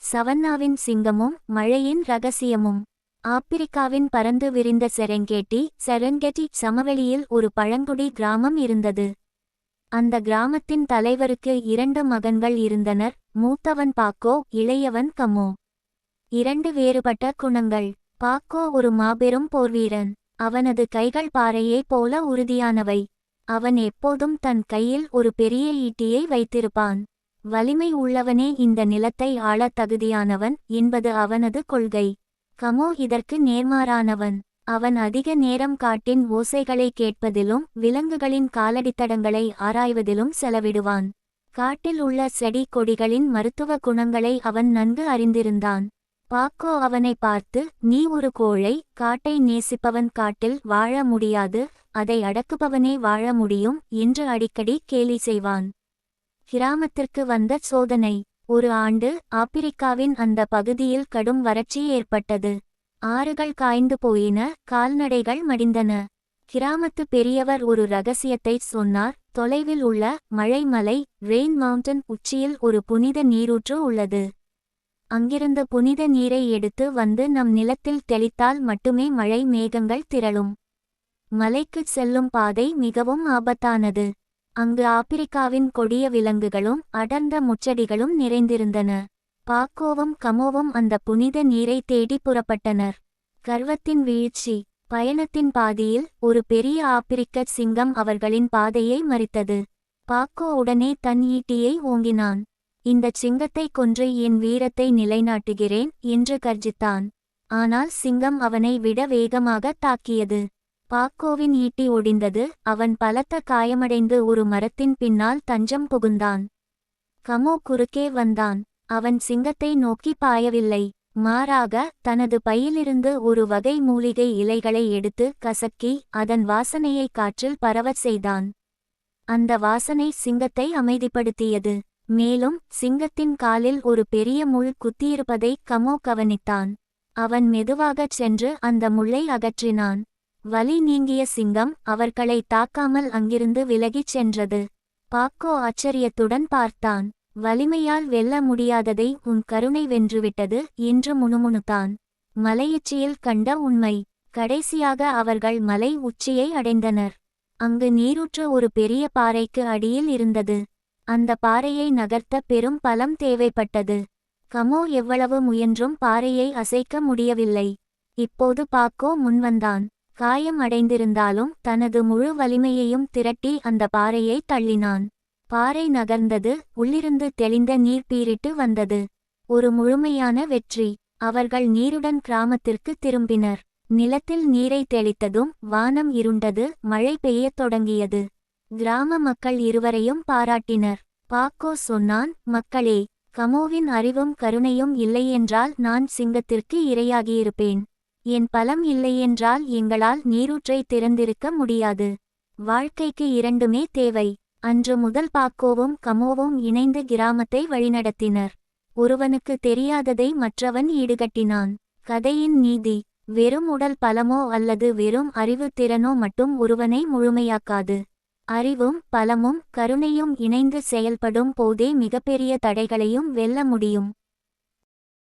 சவன்னாவின் சிங்கமும் மழையின் இரகசியமும். ஆப்பிரிக்காவின் பரந்து விரிந்த செரெங்கெட்டி சமவெளியில் ஒரு பழங்குடி கிராமம் இருந்தது. அந்த கிராமத்தின் தலைவருக்கு 2 மகன்கள் இருந்தனர். மூத்தவன் பாக்கோ, இளையவன் கமோ. 2 வேறுபட்ட குணங்கள். பாக்கோ ஒரு மாபெரும் போர்வீரன். அவனது கைகள் பாறையைப் போல உறுதியானவை. அவன் எப்போதும் தன் கையில் ஒரு பெரிய ஈட்டியை வைத்திருப்பான். வலிமை உள்ளவனே இந்த நிலத்தை ஆளத் தகுதியானவன் என்பது அவனது கொள்கை. கமோ இதற்கு நேர்மாறானவன். அவன் அதிக நேரம் காட்டின் ஓசைகளை கேட்பதிலும் விலங்குகளின் காலடித்தடங்களை ஆராய்வதிலும் செலவிடுவான். காட்டில் உள்ள செடி கொடிகளின் மருத்துவ குணங்களை அவன் நன்கு அறிந்திருந்தான். பாக்கோ அவனை பார்த்து, நீ ஒரு கோழை, காட்டை நேசிப்பவன் காட்டில் வாழ முடியாது, அதை அடக்குபவனே வாழ முடியும் என்று அடிக்கடி கேலி செய்வான். கிராமத்திற்கு வந்த சோதனை. ஒரு ஆண்டு ஆப்பிரிக்காவின் அந்த பகுதியில் கடும் வறட்சி ஏற்பட்டது. ஆறுகள் காய்ந்து போயின, கால்நடைகள் மடிந்தன. கிராமத்து பெரியவர் ஒரு இரகசியத்தை சொன்னார். தொலைவில் உள்ள மழை மலை ரெயின் மவுண்டன் உச்சியில் ஒரு புனித நீரூற்று உள்ளது. அங்கிருந்த புனித நீரை எடுத்து வந்து நம் நிலத்தில் தெளித்தால் மட்டுமே மழை மேகங்கள் திரளும். மலைக்குச் செல்லும் பாதை மிகவும் ஆபத்தானது. அங்கு ஆப்பிரிக்காவின் கொடிய விலங்குகளும் அடர்ந்த முச்செடிகளும் நிறைந்திருந்தன. பாக்கோவும் கமோவும் அந்த புனித நீரை தேடி புறப்பட்டனர். கர்வத்தின் வீழ்ச்சி. பயணத்தின் பாதியில் ஒரு பெரிய ஆப்பிரிக்க சிங்கம் அவர்களின் பாதையை மறித்தது. பாக்கோ உடனே தன் ஈட்டியை ஓங்கினான். இந்தச் சிங்கத்தை கொன்று என் வீரத்தை நிலைநாட்டுகிறேன் என்று கர்ஜித்தான். ஆனால் சிங்கம் அவனை விட வேகமாக தாக்கியது. பாக்கோவின் ஈட்டி ஒடிந்தது. அவன் பலத்த காயமடைந்து ஒரு மரத்தின் பின்னால் தஞ்சம் புகுந்தான். கமோ குறுக்கே வந்தான். அவன் சிங்கத்தை நோக்கி பாயவில்லை. மாறாக தனது பையிலிருந்து ஒரு வகை மூலிகை இலைகளை எடுத்து கசக்கி அதன் வாசனையை காற்றில் பரவச் செய்தான். அந்த வாசனை சிங்கத்தை அமைதிப்படுத்தியது. மேலும் சிங்கத்தின் காலில் ஒரு பெரிய முள் குத்தியிருப்பதை கமோ கவனித்தான். அவன் மெதுவாகச் சென்று அந்த முள்ளை அகற்றினான். வலி நீங்கிய சிங்கம் அவர்களை தாக்காமல் அங்கிருந்து விலகிச் சென்றது. பாக்கோ ஆச்சரியத்துடன் பார்த்தான். வலிமையால் வெல்ல முடியாததை உன் கருணை வென்றுவிட்டது என்று முணுமுணுத்தான். மலையுச்சியில் கண்ட உண்மை. கடைசியாக அவர்கள் மலை உச்சியை அடைந்தனர். அங்கு நீரூற்று ஒரு பெரிய பாறைக்கு அடியில் இருந்தது. அந்த பாறையை நகர்த்த பெரும் பலம் தேவைப்பட்டது. கமோ எவ்வளவு முயன்றும் பாறையை அசைக்க முடியவில்லை. இப்போது பாக்கோ முன்வந்தான். காயம் அடைந்திருந்தாலும் தனது முழு வலிமையையும் திரட்டி அந்த பாறையை தள்ளினான். பாறை நகர்ந்தது. உள்ளிருந்து தெளிந்த நீர் பீரிட்டு வந்தது. ஒரு முழுமையான வெற்றி. அவர்கள் நீருடன் கிராமத்திற்கு திரும்பினர். நிலத்தில் நீரை தெளித்ததும் வானம் இருண்டது. மழை பெய்யத் தொடங்கியது. கிராம மக்கள் இருவரையும் பாராட்டினர். பாக்கோ சொன்னான், மக்களே, கமோவின் அறிவும் கருணையும் இல்லையென்றால் நான் சிங்கத்திற்கு இரையாகியிருப்பேன். என் பலம் இல்லையென்றால் எங்களால் நீரூற்றை திறந்திருக்க முடியாது. வாழ்க்கைக்கு இரண்டுமே தேவை. அன்று முதல் பாக்கோவும் கமோவும் இணைந்து கிராமத்தை வழிநடத்தினர். ஒருவனுக்கு தெரியாததை மற்றவன் ஈடுகட்டினான். கதையின் நீதி. வெறும் உடல் பலமோ அல்லது வெறும் அறிவு திறனோ மட்டும் ஒருவனை முழுமையாக்காது. அறிவும் பலமும் கருணையும் இணைந்து செயல்படும் போதே மிகப்பெரிய தடைகளையும் வெல்ல முடியும்.